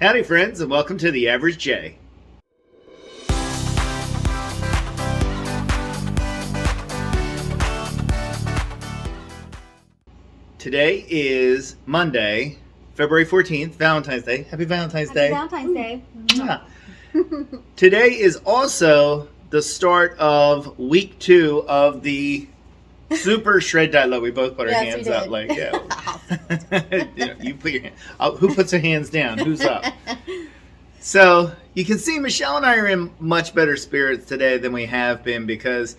Howdy, friends, and welcome to The Average J. Today is Monday, February 14th, Valentine's Day. Happy Valentine's Day. Happy Valentine's Day. Yeah. Today is also the start of week 2 of the Super Shred Diet. Look, we both put our Yes, hands we up did. like, yeah. You put your hand. Who puts their hands down? Who's up? So you can see Michelle and I are in much better spirits today than we have been because,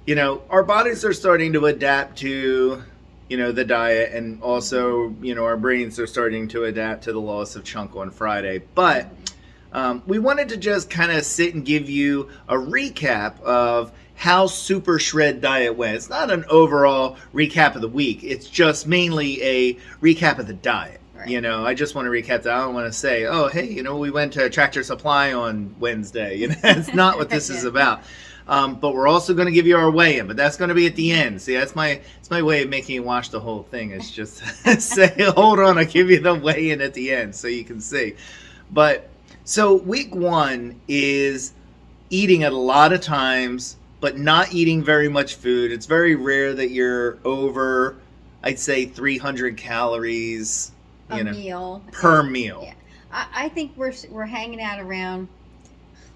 our bodies are starting to adapt to, the diet, and also, our brains are starting to adapt to the loss of Chunk on Friday. But we wanted to just kind of sit and give you a recap of how Super Shred Diet went. It's not an overall recap of the week. It's just mainly a recap of the diet. Right. I just want to recap that. I don't want to say, oh, hey, we went to Tractor Supply on Wednesday. That's not what this is about. But we're also going to give you our weigh-in, but that's going to be at the end. See, that's my way of making you watch the whole thing. Is just say, hold on, I'll give you the weigh-in at the end so you can see. But so week 1 is eating at a lot of times, but not eating very much food. It's very rare that you're over, I'd say, 300 calories meal per meal. Yeah, I think we're hanging out around,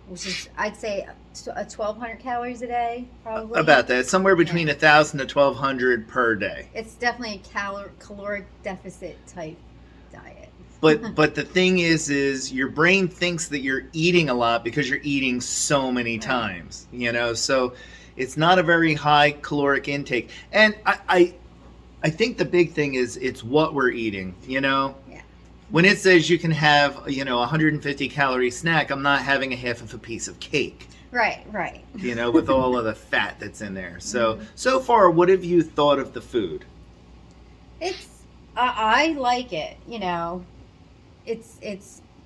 which is, I'd say, 1,200 calories a day, probably. About that, somewhere between 1,000 to 1,200 per day. It's definitely a caloric deficit type diet. But the thing is your brain thinks that you're eating a lot because you're eating so many times, so it's not a very high caloric intake. And I think the big thing is it's what we're eating, Yeah. When it says you can have, 150 calorie snack, I'm not having a half of a piece of cake. Right. With all of the fat that's in there. So far, what have you thought of the food? I like it,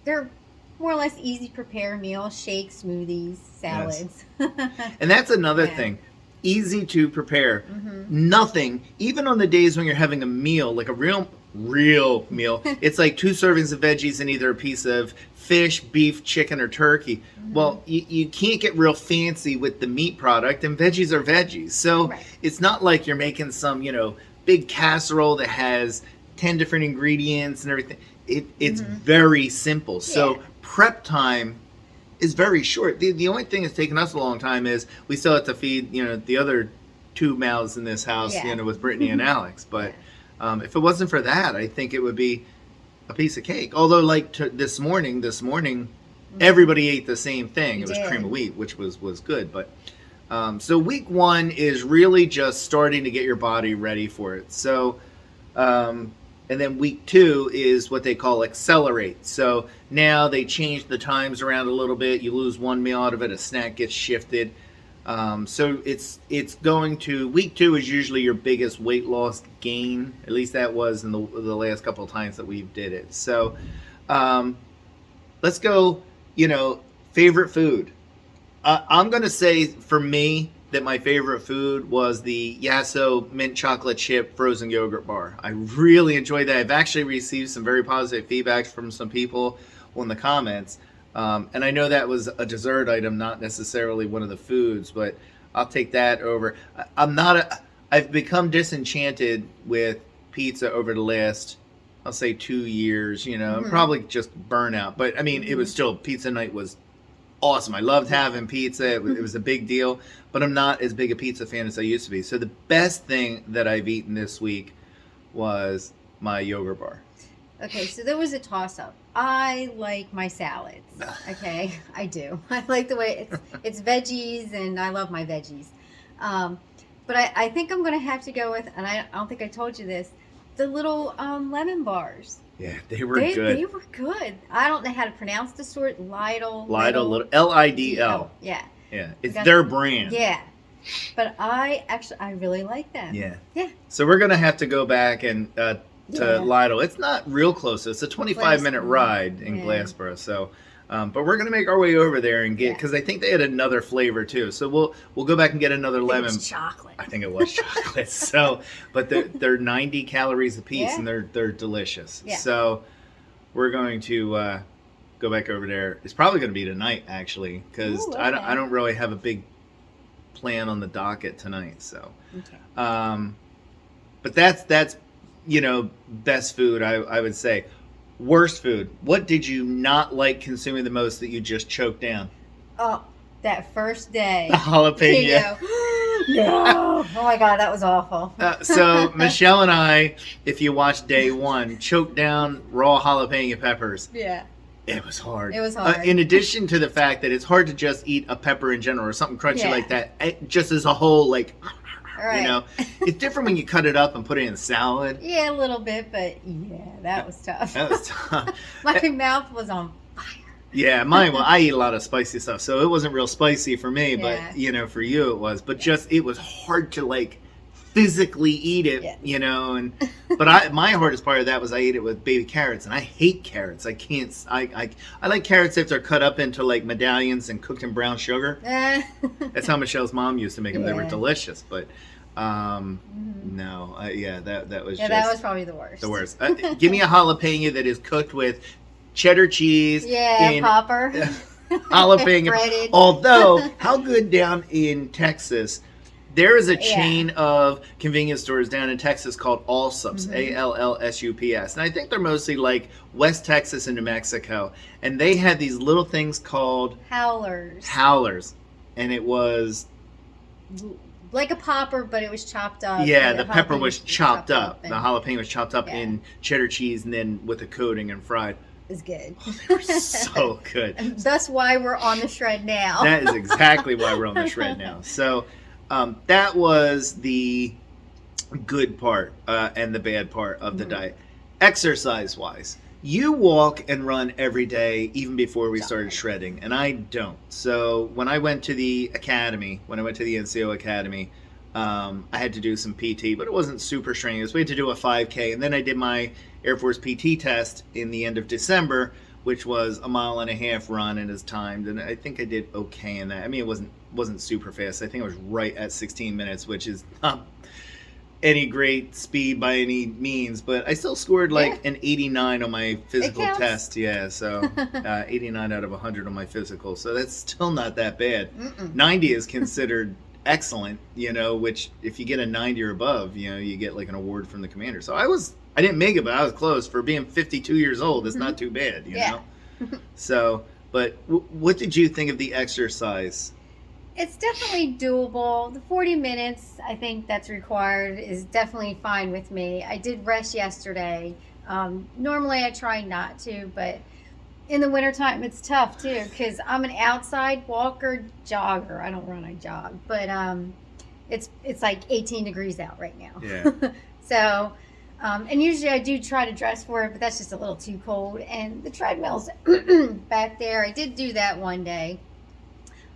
they're more or less easy to prepare meals, shakes, smoothies, salads. Yes. And that's another thing. Easy to prepare. Mm-hmm. Nothing, even on the days when you're having a meal, like a real meal, it's like 2 servings of veggies and either a piece of fish, beef, chicken, or turkey. Mm-hmm. Well, you can't get real fancy with the meat product, and veggies are veggies. So It's not like you're making some, big casserole that has 10 different ingredients and everything. It's very simple. So prep time is very short. The only thing that's taken us a long time is we still have to feed, the other 2 mouths in this house, with Brittany and Alex. But if it wasn't for that, I think it would be a piece of cake. Although, like this morning, everybody ate the same thing. It was cream of wheat, which was good. But so week 1 is really just starting to get your body ready for it. So, and then week 2 is what they call accelerate. So now they change the times around a little bit. You lose 1 meal out of it, a snack gets shifted. So it's going to, week 2 is usually your biggest weight loss gain. At least that was in the last couple of times that we did it. So let's go, favorite food. I'm going to say for me that my favorite food was the Yasso mint chocolate chip frozen yogurt bar. I really enjoyed that. I've actually received some very positive feedback from some people on the comments. And I know that was a dessert item, not necessarily one of the foods, but I'll take that over. I've become disenchanted with pizza over the last, I'll say 2 years, probably just burnout. But I mean, it was still, pizza night was awesome. I loved having pizza. It was a big deal, but I'm not as big a pizza fan as I used to be. So the best thing that I've eaten this week was my yogurt bar. Okay, so there was a toss-up. I like my salads. Okay, I do. I like the way it's veggies, and I love my veggies. But I think I'm going to have to go with, and I don't think I told you this, the little lemon bars. Yeah, they were good. They were good. I don't know how to pronounce the sort. Lidl, Lidl. Yeah. Yeah, it's their brand. Yeah. But I really like them. Yeah. Yeah. So we're going to have to go back and to Lidl. It's not real close. It's a 25-minute ride in Glassboro. So, but we're going to make our way over there and get, because I think they had another flavor too. So we'll go back and get another lemon. It was chocolate. I think it was chocolate. So, but they're 90 calories a piece, and they're delicious. Yeah. So we're going to go back over there. It's probably going to be tonight, actually, because Ooh, I don't really have a big plan on the docket tonight. So, Okay. but that's best food, I would say. Worst food. What did you not like consuming the most that you just choked down? Oh, that first day. The jalapeno. No. Oh my God, that was awful. So Michelle and I, if you watch day one, choked down raw jalapeno peppers. Yeah. It was hard. It was hard. In addition to the fact that it's hard to just eat a pepper in general or something crunchy like that, just as a whole, like, Right. it's different when you cut it up and put it in salad. Yeah, a little bit, but yeah, that was tough. That was tough. My mouth was on fire. Yeah, mine. Well, I eat a lot of spicy stuff, so it wasn't real spicy for me. Yeah. But for you it was. But it was hard to like physically eat it. Yeah. And but my hardest part of that was I ate it with baby carrots, and I hate carrots. I can't. I like carrots if they're cut up into like medallions and cooked in brown sugar. That's how Michelle's mom used to make them. They were delicious, but. No, that was that was probably the worst. The worst. Give me a jalapeno that is cooked with cheddar cheese. Yeah, popper. Jalapeno. Breaded. Although, how good down in Texas, there is a chain of convenience stores down in Texas called Allsups, Allsups, and I think they're mostly like West Texas and New Mexico, and they had these little things called Howlers, and it was like a popper, but it was chopped up. Yeah, the pepper was chopped up. The and jalapeno was chopped up in cheddar cheese and then with a coating and fried. It's good. Oh, they were so good. And that's why we're on the shred now. That is exactly why we're on the shred now. So that was the good part and the bad part of the diet. Exercise-wise, you walk and run every day, even before we started shredding, and I don't. So when I went to the academy, when I went to the NCO academy, I had to do some PT, but it wasn't super strenuous. We had to do a 5K, and then I did my Air Force PT test in the end of December, which was a 1.5 mile run and is timed, and I think I did okay in that. I mean, it wasn't super fast. I think I was right at 16 minutes, which is not any great speed by any means, but I still scored like an 89 on my physical test. Yeah, so 89 out of 100 on my physical, so that's still not that bad. 90 is considered excellent, which if you get a 90 or above, you get like an award from the commander. So I didn't make it, but I was close. For being 52 years old, it's not too bad, you know? So, but what did you think of the exercise? It's definitely doable. The 40 minutes, I think that's required, is definitely fine with me. I did rest yesterday. Normally I try not to, but in the wintertime it's tough too, because I'm an outside walker, jogger. I don't run, I jog. But it's like 18 degrees out right now. Yeah. So, and usually I do try to dress for it, but that's just a little too cold. And the treadmill's back there. I did do that one day.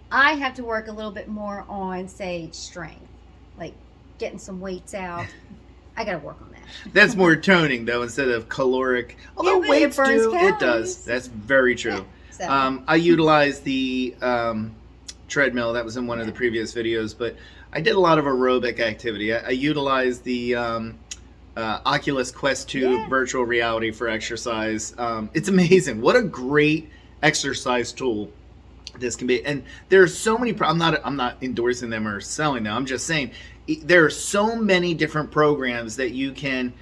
I have to work a little bit more on, say, strength, like getting some weights out. I got to work on that. That's more toning, though, instead of caloric. Although weights do, it does. That's very true. Yeah, so. I utilized the treadmill. That was in one of the previous videos, but I did a lot of aerobic activity. I utilized the Oculus Quest 2 virtual reality for exercise. It's amazing. What a great exercise tool this can be. And there are so many I'm not endorsing them or selling them. I'm just saying there are so many different programs that you can,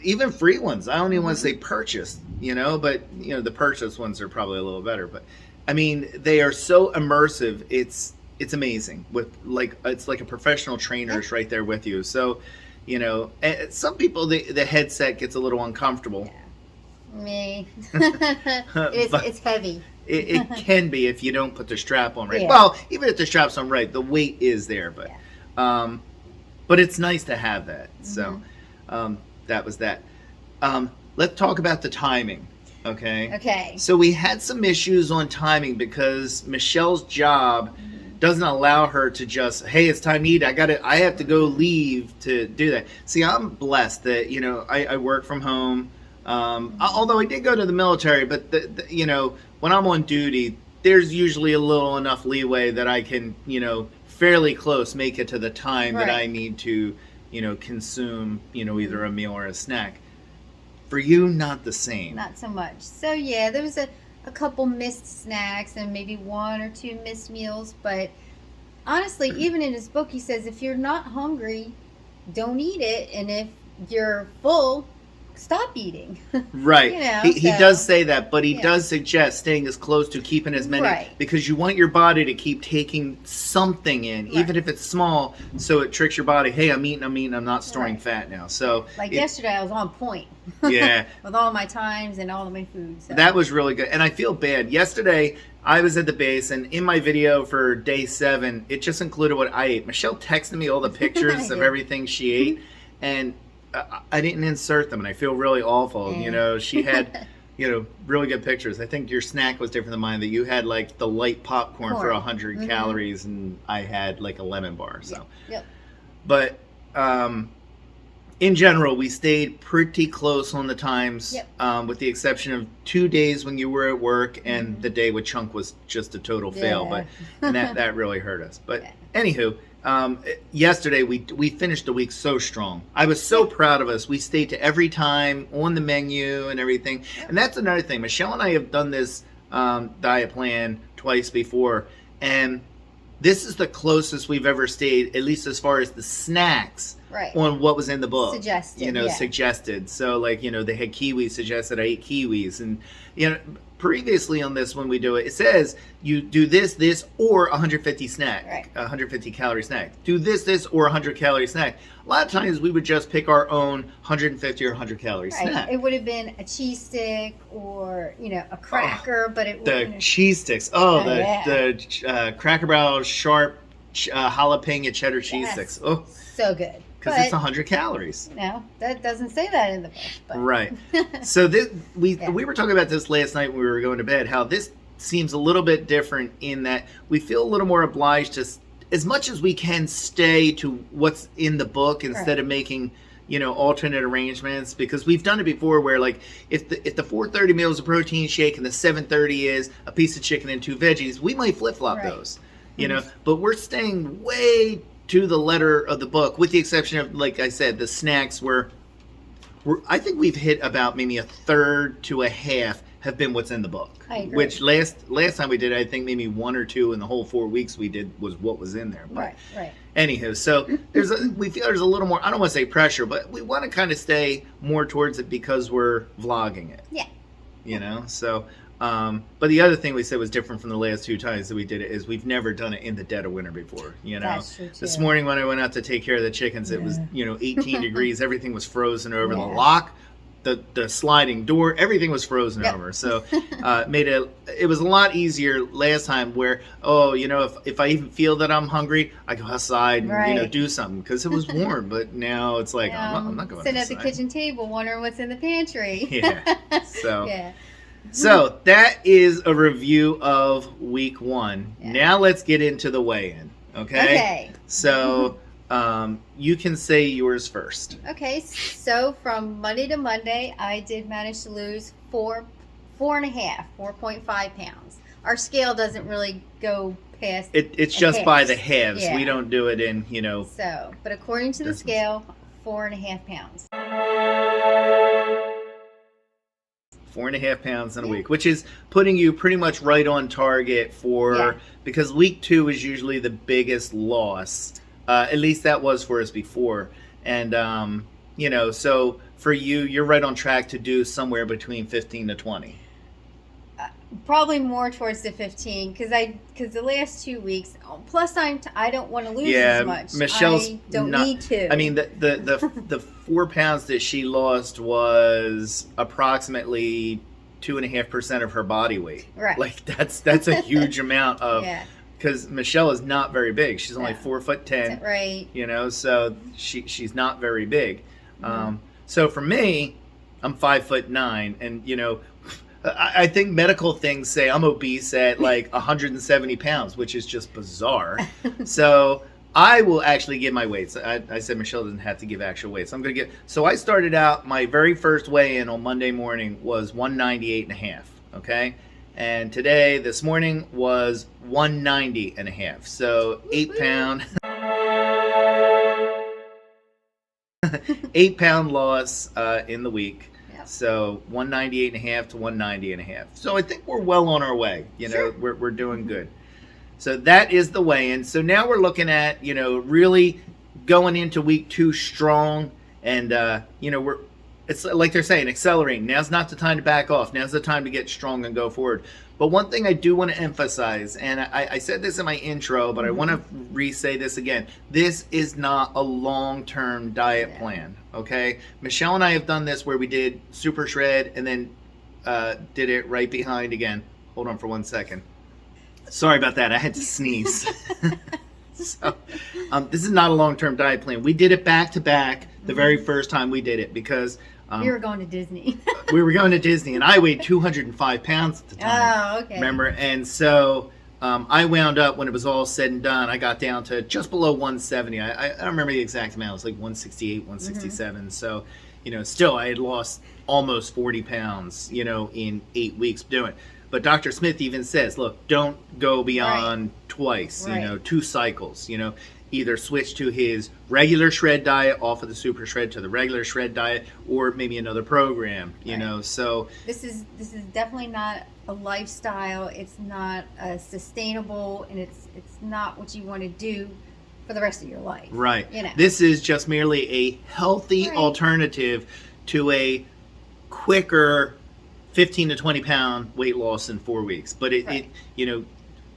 even free ones. I don't even want to say purchase, but the purchase ones are probably a little better, but I mean, they are so immersive. It's amazing. With it's like a professional trainer is right there with you. So some people, the headset gets a little uncomfortable. Me. It's heavy. It can be if you don't put the strap on right. Well, even if the strap's on right, the weight is there, but it's nice to have that. So that was that. Let's talk about the timing. Okay. So we had some issues on timing because Michelle's job doesn't allow her to just, hey, it's time to eat. I have to go leave to do that. See, I'm blessed that I work from home. Although I did go to the military, but when I'm on duty, there's usually a little enough leeway that I can, fairly close make it to the time that I need to, consume, either a meal or a snack. For you, not the same. Not so much. So yeah, there was a a couple missed snacks and maybe 1 or 2 missed meals. But honestly, even in his book, he says if you're not hungry, don't eat it, and if you're full, stop eating. Right. You know, he so, does say that, but he yeah. does suggest staying as close to keeping as many, Right. because you want your body to keep taking something in, Right. even if it's small, so it tricks your body. Hey, I'm eating, I'm not storing Right. fat now. So Like yesterday, I was on point. Yeah. With all my times and all of my food. So. That was really good. And I feel bad. Yesterday, I was at the base, and in my video for day 7, it just included what I ate. Michelle texted me all the pictures of everything she ate, and I didn't insert them, and I feel really awful. Yeah. You know, she had, really good pictures. I think your snack was different than mine, that you had like the light popcorn for 100 calories, and I had like a lemon bar. So, Yep. But in general, we stayed pretty close on the times, with the exception of 2 days when you were at work, and the day with Chunk was just a total fail. But and that really hurt us. But anywho, yesterday we finished the week so strong. I was so proud of us. We stayed to every time on the menu and everything. And that's another thing. Michelle and I have done this diet plan twice before, and this is the closest we've ever stayed, at least as far as the snacks, on what was in the book. Suggested. So, like, they had kiwis, suggested I eat kiwis. And, previously on this, when we do it, it says you do this, or 150 snack, 150 calorie snack. Do this, or 100 calorie snack. A lot of times we would just pick our own 150 or 100 calorie snack. It would have been a cheese stick or, a cracker, but it the cheese sticks. The Cracker Barrel sharp jalapeno cheddar cheese sticks. Oh, so good. Because it's 100 calories. No, that doesn't say that in the book. But. Right. So we were talking about this last night when we were going to bed, how this seems a little bit different in that we feel a little more obliged to, as much as we can, stay to what's in the book instead of making, alternate arrangements, because we've done it before where, like, if the 4:30 meal is a protein shake and the 7:30 is a piece of chicken and 2 veggies, we might flip-flop those, but we're staying way to the letter of the book, with the exception of, like I said, the snacks I think we've hit about maybe a third to a half have been what's in the book. I agree. Which last time we did, I think maybe 1 or 2 in the whole 4 weeks we did was what was in there. But right. Anywho, so we feel there's a little more, I don't want to say pressure, but we want to kind of stay more towards it because we're vlogging it. Yeah. So, but the other thing we said was different from the last 2 times that we did it is we've never done it in the dead of winter before. That's true too. This morning when I went out to take care of the chickens, it was 18 degrees. Everything was frozen over. The lock, the sliding door, everything was frozen over. So it was a lot easier last time where, if I even feel that I'm hungry, I go outside and do something because it was warm. But now it's like I'm not going outside. Sit at the kitchen table wondering what's in the pantry. So So that is a review of week 1. Now let's get into the weigh-in. Okay. So you can say yours first. Okay. So from Monday to Monday, I did manage to lose 4.5 pounds. Our scale doesn't really go past. It's just by the halves. We don't do it in, So, but according to the scale, 4.5 pounds. 4.5 pounds in a week, which is putting you pretty much right on target for, because week 2 is usually the biggest loss. At least that was for us before. And, so for you, you're right on track to do somewhere between 15 to 20. Probably more towards the 15 because the last 2 weeks. Plus, I don't want to lose as much. Michelle's I don't need to. I mean, the 4 pounds that she lost was approximately 2.5% of her body weight. Right. Like that's a huge amount of. Because Michelle is not very big. She's only 4'10". Right. So she's not very big. So for me, I'm 5'9", and I think medical things say I'm obese at like 170 pounds, which is just bizarre. So I will actually give my weights. I said Michelle doesn't have to give actual weights. I'm going to so I started out, my very first weigh-in on Monday morning was 198.5, okay? And this morning was 190.5. So 8 pound, 8 pound loss in the week. Yeah. So 198.5 to 190.5. So I think we're well on our way. Sure. We're doing good. So that is the weigh-in. So now we're looking at, really going into week 2 strong, and it's like they're saying, accelerating. Now's not the time to back off. Now's the time to get strong and go forward. But one thing I do want to emphasize, and I said this in my intro, but I want to re-say this again. This is not a long-term diet plan, okay? Michelle and I have done this where we did Super Shred and then did it right behind again. Hold on for 1 second. Sorry about that. I had to sneeze. So, this is not a long-term diet plan. We did it back-to-back the very first time we did it because... we were going to Disney. We were going to Disney, and I weighed 205 pounds at the time. Oh, okay. Remember? And so I wound up, when it was all said and done, I got down to just below 170. I don't remember the exact amount. It was like 168, 167. So, still I had lost almost 40 pounds, in 8 weeks doing it. But Dr. Smith even says, look, don't go beyond twice, 2 cycles, either switch to his regular shred diet off of the Super Shred to the regular shred diet, or maybe another program, so. This is definitely not a lifestyle. It's not sustainable, and it's not what you want to do for the rest of your life. Right. This is just merely a healthy alternative to a quicker 15 to 20 pound weight loss in 4 weeks. But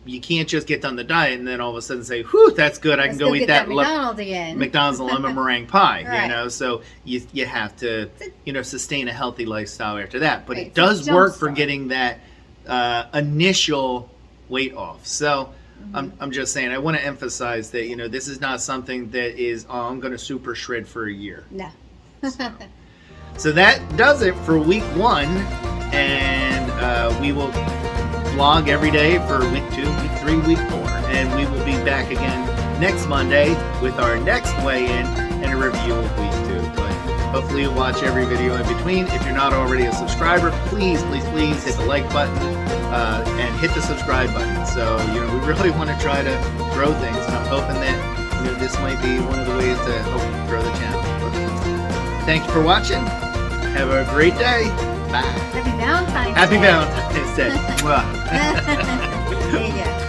you can't just get done the diet and then all of a sudden say, whew, that's good. I can go eat that McDonald's again. McDonald's lemon meringue pie, So you have to, sustain a healthy lifestyle after that. But it does work for getting that initial weight off. So I'm just saying, I want to emphasize that, this is not something that is, I'm going to Super Shred for a year. No. So that does it for week 1. And we will vlog every day for week 2, week 3, week 4. And we will be back again next Monday with our next weigh-in and a review of week 2. But hopefully you'll watch every video in between. If you're not already a subscriber, please hit the like button and hit the subscribe button. So, we really want to try to grow things. And I'm hoping that, this might be one of the ways to help grow the channel. But thank you for watching. Have a great day. Bye. Happy Valentine's Day. Happy Valentine's Day. There you go.